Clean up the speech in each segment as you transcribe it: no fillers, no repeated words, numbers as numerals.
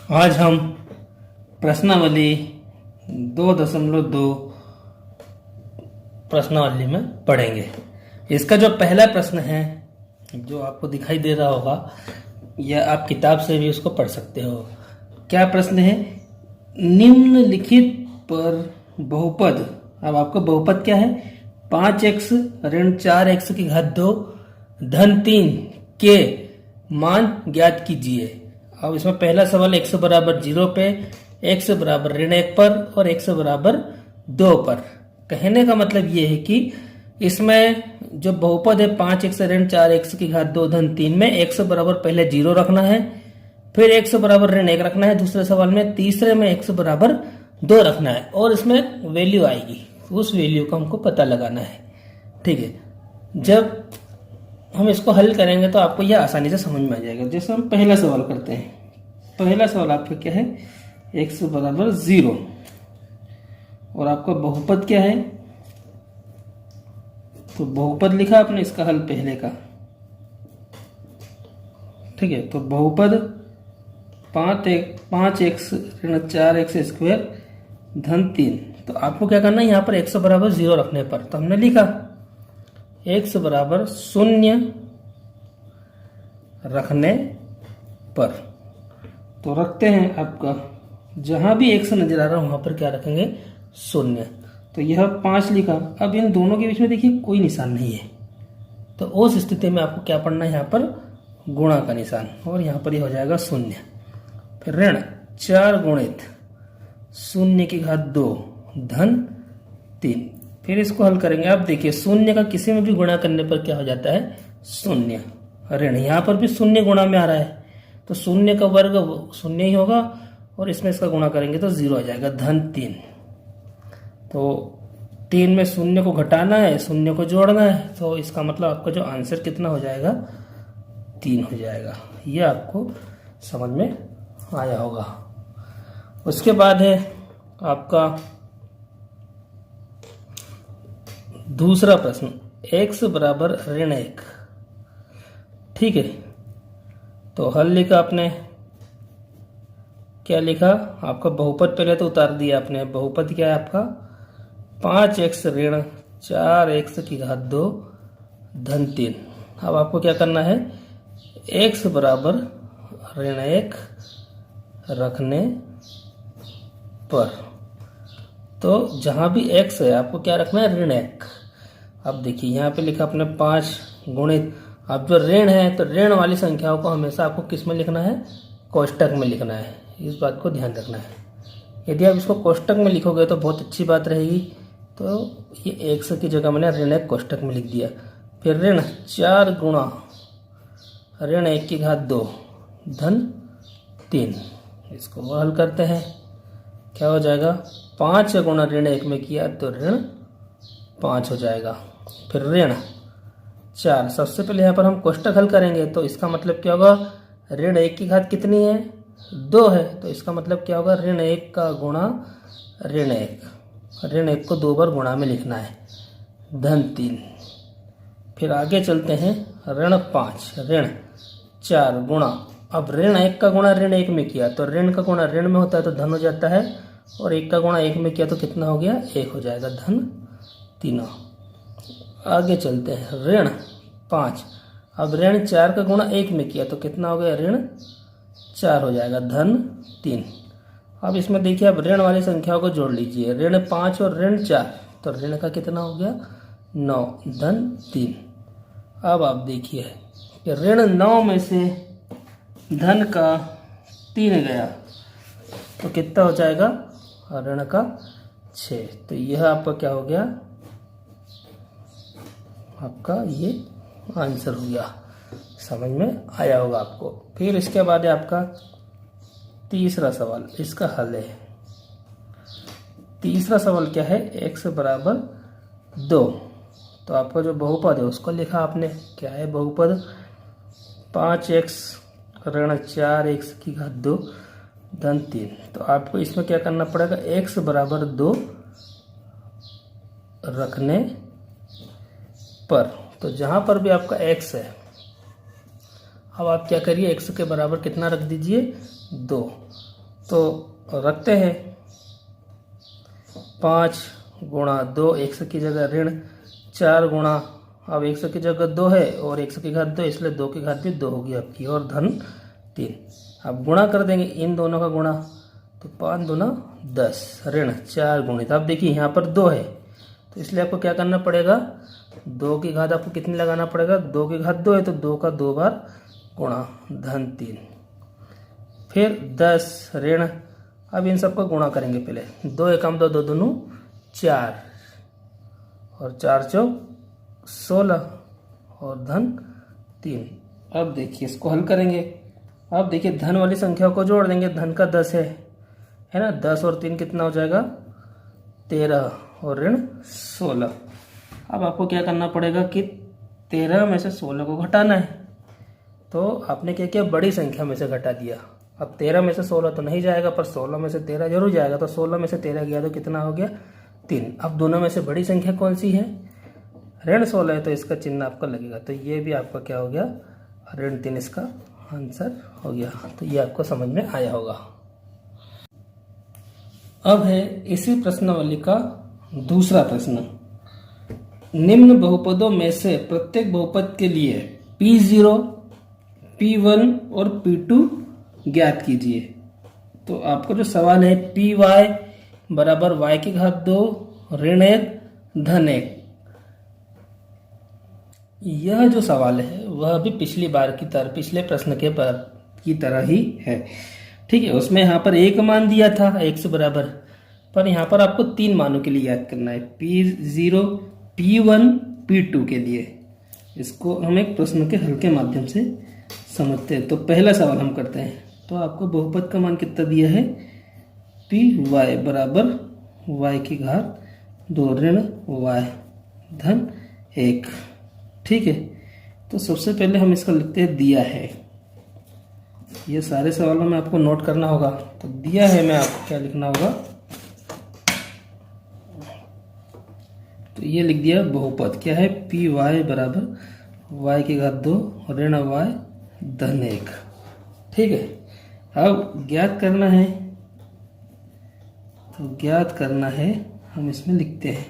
आज हम प्रश्नावली 2.2 प्रश्नावली में पढ़ेंगे। इसका जो पहला प्रश्न है जो आपको दिखाई दे रहा होगा, या आप किताब से भी उसको पढ़ सकते हो। क्या प्रश्न है? निम्नलिखित पर बहुपद, अब आपको बहुपद क्या है? 5x ऋण 4x की घात 2 धन 3 के मान ज्ञात कीजिए। अब इसमें पहला सवाल x बराबर 0 पे, x बराबर ऋण 1 पर और x बराबर 2 पर। कहने का मतलब ये है कि इसमें जो बहुपद है 5x ऋण 4x की घात 2 धन 3 में x बराबर पहले 0 रखना है, फिर x बराबर ऋण 1 रखना है दूसरे सवाल में, तीसरे में x बराबर 2 रखना है और इसमें वैल्यू आएगी, उस वैल्यू को हमको पता लगाना है। ठीक है, जब हम इसको हल करेंगे तो आपको यह आसानी से समझ में आ जाएगा। जैसे हम पहला सवाल करते हैं, पहला सवाल आपका क्या है? x बराबर 0 और आपका बहुपद क्या है? तो बहुपद लिखा आपने, इसका हल पहले का। ठीक है, तो बहुपद 5x ऋण 4x स्क्वायर धन 3। तो आपको क्या करना है? यहाँ पर x बराबर 0 रखने पर तो हमने लिखा x बराबर 0 रखने पर, तो रखते हैं आपका जहां भी x नजर आ रहा है वहां पर क्या रखेंगे? 0। तो यह 5 लिखा। अब इन दोनों के बीच में देखिए कोई निशान नहीं है, तो उस स्थिति में आपको क्या पढ़ना है? यहाँ पर गुणा का निशान, और यहाँ पर यह हो जाएगा 0। फिर ऋण 4 गुणित 0 की घात 2 धन 3। फिर इसको हल करेंगे। आप देखिए 0 का किसी में भी गुणा करने पर क्या हो जाता है? 0। ऋण यहाँ पर भी 0 गुणा में आ रहा है, तो 0 का वर्ग 0 ही होगा और इसमें इसका गुणा करेंगे तो 0 आ जाएगा धन 3। तो 3 में 0 को घटाना है, 0 को जोड़ना है, तो इसका मतलब आपका जो आंसर कितना हो जाएगा? 3 हो जाएगा। ये आपको समझ में आया होगा। उसके बाद है आपका दूसरा प्रश्न, x बराबर ऋण 1। ठीक है, तो हल लिखा आपने, क्या लिखा? आपका बहुपद पहले तो उतार दिया आपने। बहुपद क्या है आपका? 5x ऋण 4x की घात 2 धन 3। अब आपको क्या करना है? x बराबर ऋण 1 रखने पर, तो जहां भी x है आपको क्या रखना है? ऋण 1। अब देखिए यहाँ पे लिखा आपने 5 गुणित, अब जो ऋण है तो ऋण वाली संख्याओं को हमेशा आपको किस में लिखना है? कोष्टक में लिखना है। इस बात को ध्यान रखना है। यदि आप इसको कोष्टक में लिखोगे तो बहुत अच्छी बात रहेगी। तो ये x की जगह मैंने ऋण 1 कोष्टक में लिख दिया। फिर ऋण 4 गुणा ऋण 1 की घात 2 धन 3। इसको हल करते हैं, क्या हो जाएगा? 5 गुणा ऋण 1 में किया तो ऋण 5 हो जाएगा। फिर ऋण 4, सबसे पहले यहाँ पर हम कोष्टक हल करेंगे, तो इसका मतलब क्या होगा? ऋण 1 की घात कितनी है? 2 है, तो इसका मतलब क्या होगा? ऋण 1 का गुणा ऋण 1, ऋण 1 को 2 बार गुणा में लिखना है धन 3। फिर आगे चलते हैं, ऋण 5 ऋण 4 गुणा, अब ऋण 1 का गुणा ऋण 1 में किया तो ऋण का गुणा ऋण में होता है तो धन हो जाता है, और 1 का गुणा 1 में किया तो कितना हो गया? 1 हो जाएगा धन 3। आगे चलते हैं, ऋण 5, अब ऋण 4 का गुणा 1 में किया तो कितना हो गया? ऋण 4 हो जाएगा धन 3। अब इसमें देखिए अब ऋण वाली संख्याओं को जोड़ लीजिए, ऋण 5 और ऋण 4, तो ऋण का कितना हो गया? 9 धन 3। अब आप देखिए कि ऋण 9 में से धन का 3 गया तो कितना हो जाएगा? ऋण का 6। तो यह आपका क्या हो गया? आपका ये आंसर हो गया। समझ में आया होगा आपको। फिर इसके बाद है आपका तीसरा सवाल, इसका हल है। तीसरा सवाल क्या है? x बराबर 2। तो आपका जो बहुपद है उसको लिखा आपने, क्या है बहुपद? 5x ऋण 4x की घात 2 धन 3। तो आपको इसमें क्या करना पड़ेगा? x बराबर 2 रखने पर, तो जहां पर भी आपका x है, अब आप क्या करिए? x के बराबर कितना रख दीजिए? 2। तो रखते हैं 5 गुणा 2, 100 की जगह ऋण 4 गुणा, अब 100 की जगह 2 है और 100 की घात 2, इसलिए 2 की घात भी 2 होगी आपकी, और धन 3। अब गुणा कर देंगे इन दोनों का गुणा, तो 5 दूना 10, ऋण 4 गुणित, अब देखिए यहाँ पर 2 है तो इसलिए आपको क्या करना पड़ेगा, 2 की घात आपको कितनी लगाना पड़ेगा, 2 की घात 2 है तो 2 का 2 बार गुणा, धन 3, फिर 10 ऋण, अब इन सबको गुणा करेंगे पहले, 2 एकम 2, 2 दूनू 4 और 4 चौक 16 और धन 3। अब देखिए इसको हल करेंगे, अब देखिए धन वाली संख्या को जोड़ देंगे, धन का 10 है ना, 10 और 3 कितना हो जाएगा 13 और ऋण 16। अब आपको क्या करना पड़ेगा कि 13 में से 16 को घटाना है, तो आपने क्या किया, बड़ी संख्या में से घटा दिया। अब 13 में से 16 तो नहीं जाएगा, पर 16 में से 13 जरूर जाएगा, तो 16 में से 13 गया तो कितना हो गया 3। अब दोनों में से बड़ी संख्या कौन सी है, ऋण 16 है, तो इसका चिन्ह आपका लगेगा, तो ये भी आपका क्या हो गया, ऋण 3 इसका आंसर हो गया। तो ये आपको समझ में आया होगा। अब है इसी प्रश्नावली का दूसरा प्रश्न, निम्न बहुपदों में से प्रत्येक बहुपद के लिए P0, P1 और P2 ज्ञात कीजिए। तो आपको जो सवाल है Py बराबर y की घात 2 ऋण 1 धन 1, यह जो सवाल है वह भी पिछली बार की तरह, पिछले प्रश्न के की तरह ही है, ठीक है। उसमें यहाँ पर एक मान दिया था 1 से बराबर, पर यहाँ पर आपको 3 मानों के लिए याद करना है, P0, P1, P2 के लिए। इसको हम एक प्रश्न के हल के माध्यम से समझते हैं। तो पहला सवाल हम करते हैं, तो आपको बहुपद का मान कितना दिया है, Py बराबर y की घात 2 ऋण y धन 1, ठीक है। तो सबसे पहले हम इसका लिखते हैं दिया है, ये सारे सवालों में आपको नोट करना होगा। तो दिया है में आपको क्या लिखना होगा, तो ये लिख दिया बहुपद क्या है, Py बराबर y की घात 2 ऋण y धन 1, ठीक है। अब ज्ञात करना है, तो ज्ञात करना है हम इसमें लिखते हैं,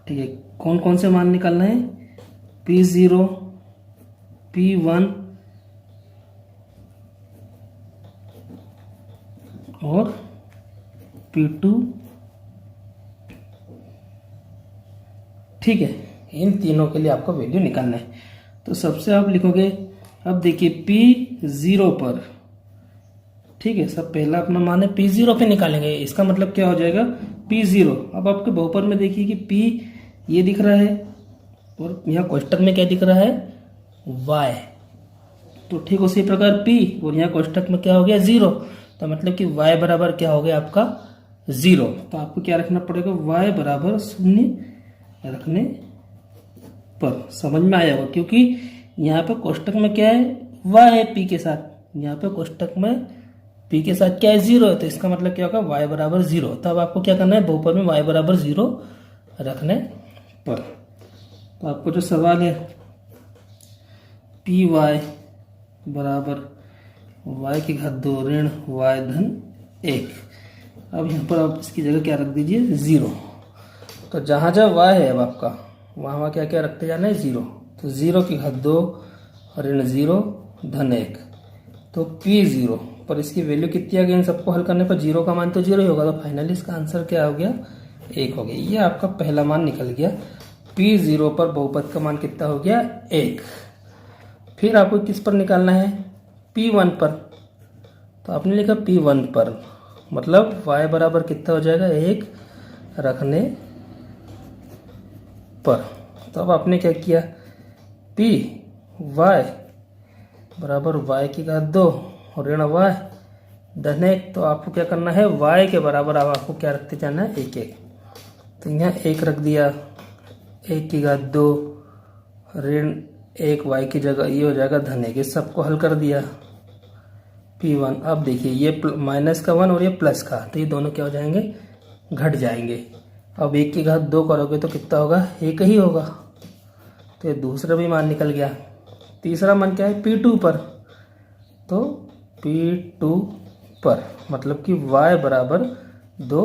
ठीक है। कौन कौन से मान निकालना है, P0, P1 और P2, ठीक है। इन तीनों के लिए आपको वैल्यू निकालना है। तो सबसे आप लिखोगे, अब देखिए P0 पर, ठीक है, सब पहला अपना मान है P0 पे निकालेंगे, इसका मतलब क्या हो जाएगा P0। अब आपके बहुपद में देखिए कि P ये दिख रहा है और यहाँ कोष्टक में क्या दिख रहा है y, तो ठीक उसी प्रकार P और यहाँ कोष्टक में क्या हो गया 0, तो मतलब कि y बराबर क्या हो गया आपका 0। तो आपको क्या रखना पड़ेगा, y बराबर 0 रखने पर। समझ में आया होगा, क्योंकि यहाँ पे कोष्टक में क्या है y है P के साथ, यहाँ पे कोष्टक में P के साथ क्या है 0 है, तो इसका मतलब क्या होगा y बराबर 0। तब आपको क्या करना है, बहुपद में y बराबर 0 रखने पर। तो आपको जो सवाल है Py बराबर y की घात 2 ऋण y धन 1, अब यहाँ पर आप इसकी जगह क्या रख दीजिए 0। तो जहाँ जहाँ y है अब आपका वहाँ क्या क्या रखते जाना है 0, तो 0 की घात 2 ऋण 0 धन 1, तो P0 पर इसकी वैल्यू कितनी आ गई, इन सबको हल करने पर 0 का मान तो 0 ही होगा, तो फाइनली इसका आंसर क्या हो गया 1 हो गया। ये आपका पहला मान निकल गया। P0 पर बहुपद का मान कितना हो गया 1। फिर आपको किस पर निकालना है, P1 पर। तो आपने लिखा P1 पर, मतलब y बराबर कितना हो जाएगा 1 रखने पर। तो अब आपने क्या किया, Py बराबर y की घात 2 ऋण y धन 1, तो आपको क्या करना है y के बराबर अब आपको क्या रखते जाना है 1 1, तो यहाँ 1 रख दिया, 1 की घात 2 ऋण 1 y की जगह ये हो जाएगा धन 1, इस सबको हल कर दिया P1। अब देखिए ये माइनस का 1 और ये प्लस का, तो ये दोनों क्या हो जाएंगे घट जाएंगे। अब 1 की घात 2 करोगे तो कितना होगा 1 ही होगा, तो ये दूसरा भी मान निकल गया। तीसरा मान क्या है P2 पर, तो P2 पर, मतलब कि y बराबर 2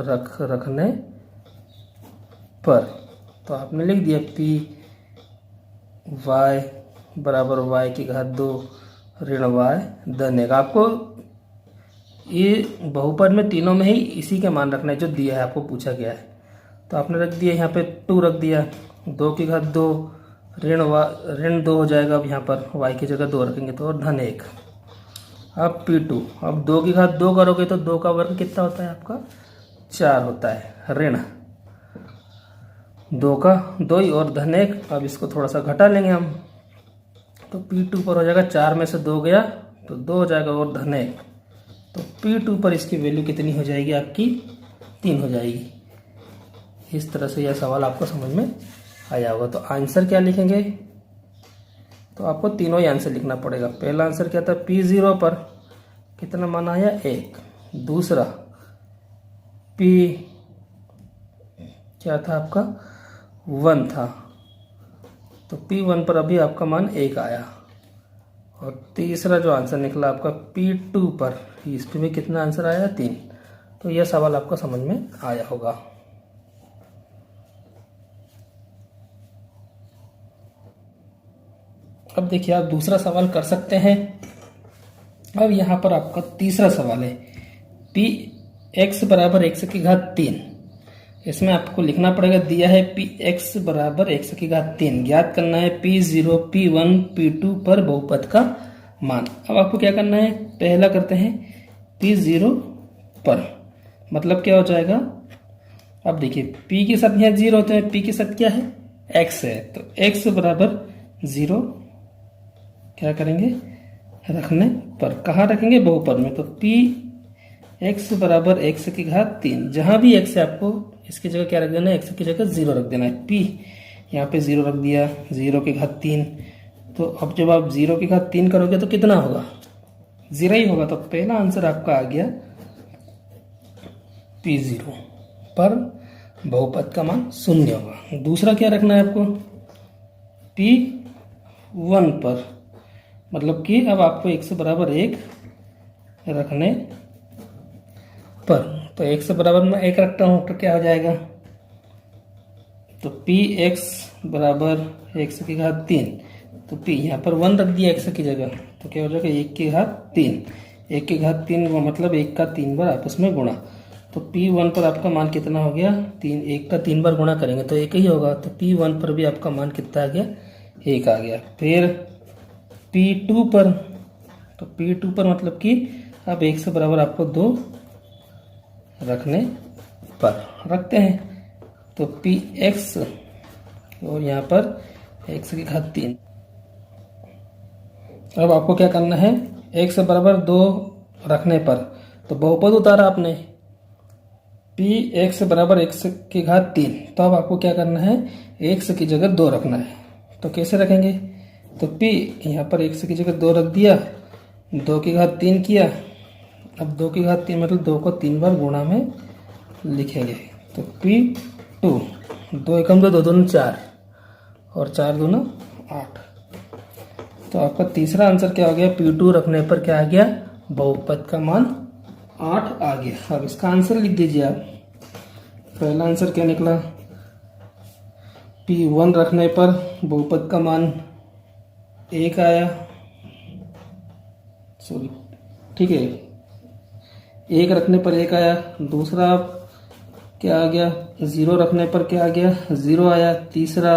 रखने पर। तो आपने लिख दिया p y बराबर y की घात 2 ऋण y धन 1। आपको ये बहुपद में तीनों में ही इसी के मान रखना है जो दिया है, आपको पूछा गया है। तो आपने रख दिया यहाँ पे 2 रख दिया, 2 की घात 2 ऋण 2 हो जाएगा। अब यहाँ पर y की जगह 2 रखेंगे तो और धन 1। अब p2, अब 2 की घात 2 करोगे तो 2 का वर्ग कितना होता है आपका 4 होता है, ऋण 2 का 2 ही और धन 1। अब इसको थोड़ा सा घटा लेंगे हम, तो p2 पर हो जाएगा 4 में से 2 गया तो 2 हो जाएगा और धन 1। तो p2 पर इसकी वैल्यू कितनी हो जाएगी आपकी 3 हो जाएगी। इस तरह से यह सवाल आपको समझ में आया होगा। तो आंसर क्या लिखेंगे, तो आपको तीनों ही आंसर लिखना पड़ेगा। पहला आंसर क्या था, p0 पर कितना मान आया 1। दूसरा p क्या था आपका 1 था, तो p1 पर अभी आपका मान 1 आया। और तीसरा जो आंसर निकला आपका p2 पर, इस पे भी कितना आंसर आया 3। तो यह सवाल आपको समझ में आया होगा। अब देखिए आप दूसरा सवाल कर सकते हैं। अब यहाँ पर आपका तीसरा सवाल है px बराबर x की घात 3। इसमें आपको लिखना पड़ेगा, दिया है px बराबर x की घात 3, ज्ञात करना है p0 p1 p2 पर बहुपद का मान। अब आपको क्या करना है, पहला करते हैं p0 पर, मतलब क्या हो जाएगा। अब देखिए p के साथ यहाँ 0 होते हैं, p के साथ क्या है x है, तो x बराबर 0 क्या करेंगे रखने पर। कहाँ रखेंगे बहुपद में, तो px बराबर x की घात 3। जहां भी x है आपको इसकी जगह क्या रख देना है, x की जगह 0 रख देना है। p यहाँ पे 0 रख दिया, 0 की घात 3। तो अब जब आप 0 की घात 3 करोगे तो कितना होगा 0 ही होगा। तो पहला आंसर आपका आ गया p0 पर बहुपद का मान 0 होगा। दूसरा क्या रखना है आपको, p1 पर, मतलब कि अब आपको x बराबर 1 रखने पर। तो x बराबर मैं 1 रखता हूँ तो क्या हो जाएगा, तो px बराबर x की घात 3। तो p यहाँ पर 1 रख दिया x की जगह, तो क्या हो जाएगा 1 की घात 3। 1 की घात 3 मतलब 1 का 3 बार आपस में गुणा। तो p1 पर आपका मान कितना हो गया 3। 1 का 3 बार गुणा करेंगे तो 1 ही होगा। तो p1 पर भी आपका मान कितना आ गया 1 आ गया। फिर p2 पर, तो p2 पर मतलब कि अब 1 से बराबर आपको 2 रखने पर रखते हैं। तो px और यहाँ पर x की घात 3। अब आपको क्या करना है, x बराबर 2 रखने पर, तो बहुपद उतारा आपने px बराबर x की घात 3। तो अब आपको क्या करना है, x की जगह 2 रखना है। तो कैसे रखेंगे, तो p यहाँ पर x की जगह 2 रख दिया, 2 की घात 3 किया। अब 2 की घात 3 मतलब 2 को 3 बार गुणा में लिखेंगे। तो p2, 2 एकम 2, 2 दूनी 4 और 4 दूना 8। तो आपका तीसरा आंसर क्या हो गया, p2 रखने पर क्या आ गया बहुपद का मान 8 आ गया। अब इसका आंसर लिख दीजिए आप। पहला आंसर क्या निकला, p1 रखने पर बहुपद का मान 1 आया, सॉरी ठीक है 1 रखने पर 1 आया। दूसरा क्या आ गया, 0 रखने पर क्या आ गया 0 आया। तीसरा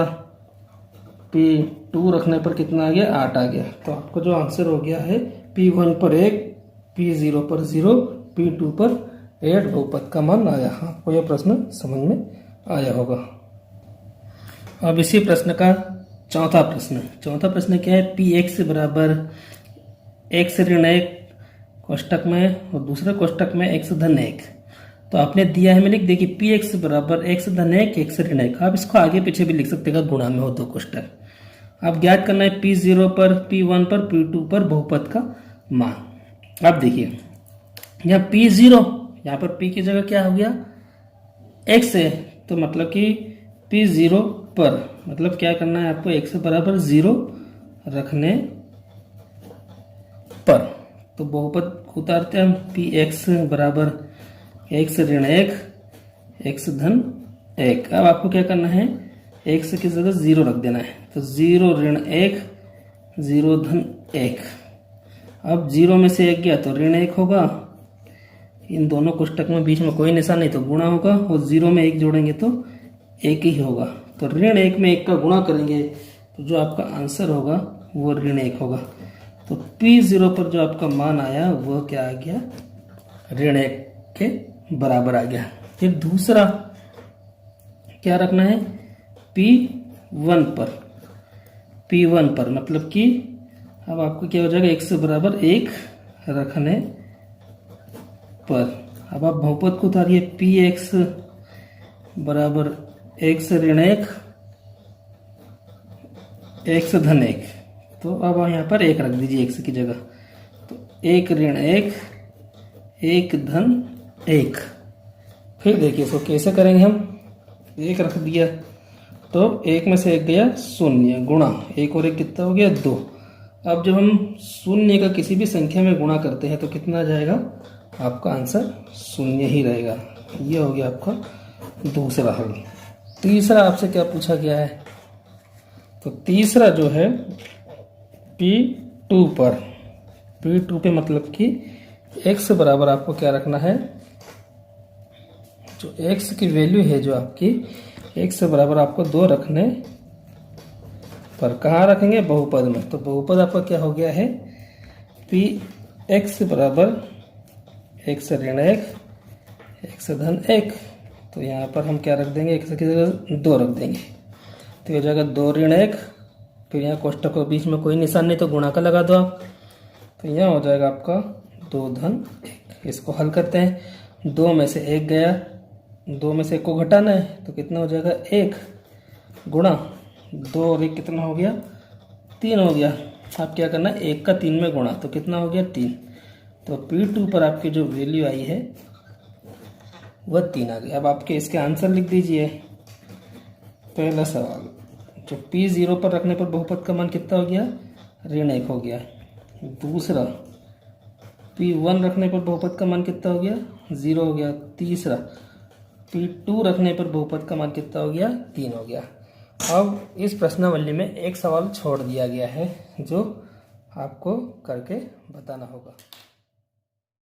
p2 रखने पर कितना आ गया 8 आ गया। तो आपको जो आंसर हो गया है p1 पर 1, p0 पर 0, p2 पर 8 बहुपद का मान आया। आपको यह प्रश्न समझ में आया होगा। अब इसी प्रश्न का चौथा प्रश्न क्या है, px बराबर x ऋण 1 कोष्टक में और दूसरे कोष्टक में x धन 1। तो आपने दिया है, मैं लिख देखिए px बराबर x धन 1 x ऋण 1। आप इसको आगे पीछे भी लिख सकते हैं, गुणा में हो 2 कोष्टक। अब ज्ञात करना है p0 पर, p1 पर, p2 पर बहुपद का मान। अब देखिए यहाँ p0, यहाँ पर p की जगह क्या हो गया x है, तो मतलब कि p0 पर मतलब क्या करना है आपको x बराबर 0 रखने पर। तो बहुपद उतारते हैं हम, पी एक्स बराबर एक्स ऋण 1 एक्स धन 1। अब आपको क्या करना है, एक्स की जगह 0 रख देना है, तो 0 ऋण 1 0 धन 1। अब 0 में से 1 गया तो ऋण 1 होगा, इन दोनों कोष्टक में बीच में कोई निशान नहीं तो गुणा होगा, और 0 में 1 जोड़ेंगे तो 1 ही होगा। तो ऋण 1 में 1 का गुणा करेंगे तो जो आपका आंसर होगा वो ऋण 1 होगा। तो P0 पर जो आपका मान आया वो क्या आ गया, ऋण 1 के बराबर आ गया। फिर दूसरा क्या रखना है, P1 पर मतलब कि अब आपको क्या हो जाएगा, x बराबर 1 रखने पर अब आप बहुपद को उतारिए, px बराबर x ऋण 1 x धन 1। तो अब यहाँ पर 1 रख दीजिए x की जगह, तो 1 ऋण 1 1 धन 1। फिर देखिए इसको कैसे करेंगे हम, 1 रख दिया तो 1 में से 1 गया 0 गुणा 1 और 1 कितना हो गया 2। अब जब हम 0 का किसी भी संख्या में गुणा करते हैं तो कितना आ जाएगा, आपका आंसर 0 ही रहेगा। ये हो गया आपका दूसरा हल। तीसरा आपसे क्या पूछा गया है, तो तीसरा जो है P2 पे मतलब कि x बराबर आपको क्या रखना है, जो x की वैल्यू है जो आपकी x बराबर आपको 2 रखने पर, कहाँ रखेंगे, बहुपद में। तो बहुपद आपका क्या हो गया है, Px बराबर x ऋण 1 x धन 1। तो यहाँ पर हम क्या रख देंगे, x की जगह 2 रख देंगे, तो ये जाएगा 2 ऋण 1। फिर यहाँ कोष्टक के बीच में कोई निशान नहीं तो गुणा का लगा दो आप, तो यहाँ हो जाएगा आपका 2 धन 1। इसको हल करते हैं, 2 में से 1 गया, 2 में से 1 को घटाना है तो कितना हो जाएगा 1 गुणा 2 और 1 कितना हो गया 3 हो गया। आप क्या करना है, 1 का 3 में गुणा तो कितना हो गया 3। तो P2 पर आपकी जो वैल्यू आई है वह 3 आ गई। अब आपके इसके आंसर लिख दीजिए। पहला सवाल, जो P0 पर रखने पर बहुपद का मान कितना हो गया, ऋण 1 हो गया। दूसरा, P1 रखने पर बहुपद का मान कितना हो गया, 0 हो गया। तीसरा, P2 रखने पर बहुपद का मान कितना हो गया, 3 हो गया। अब इस प्रश्नावली में एक सवाल छोड़ दिया गया है जो आपको करके बताना होगा।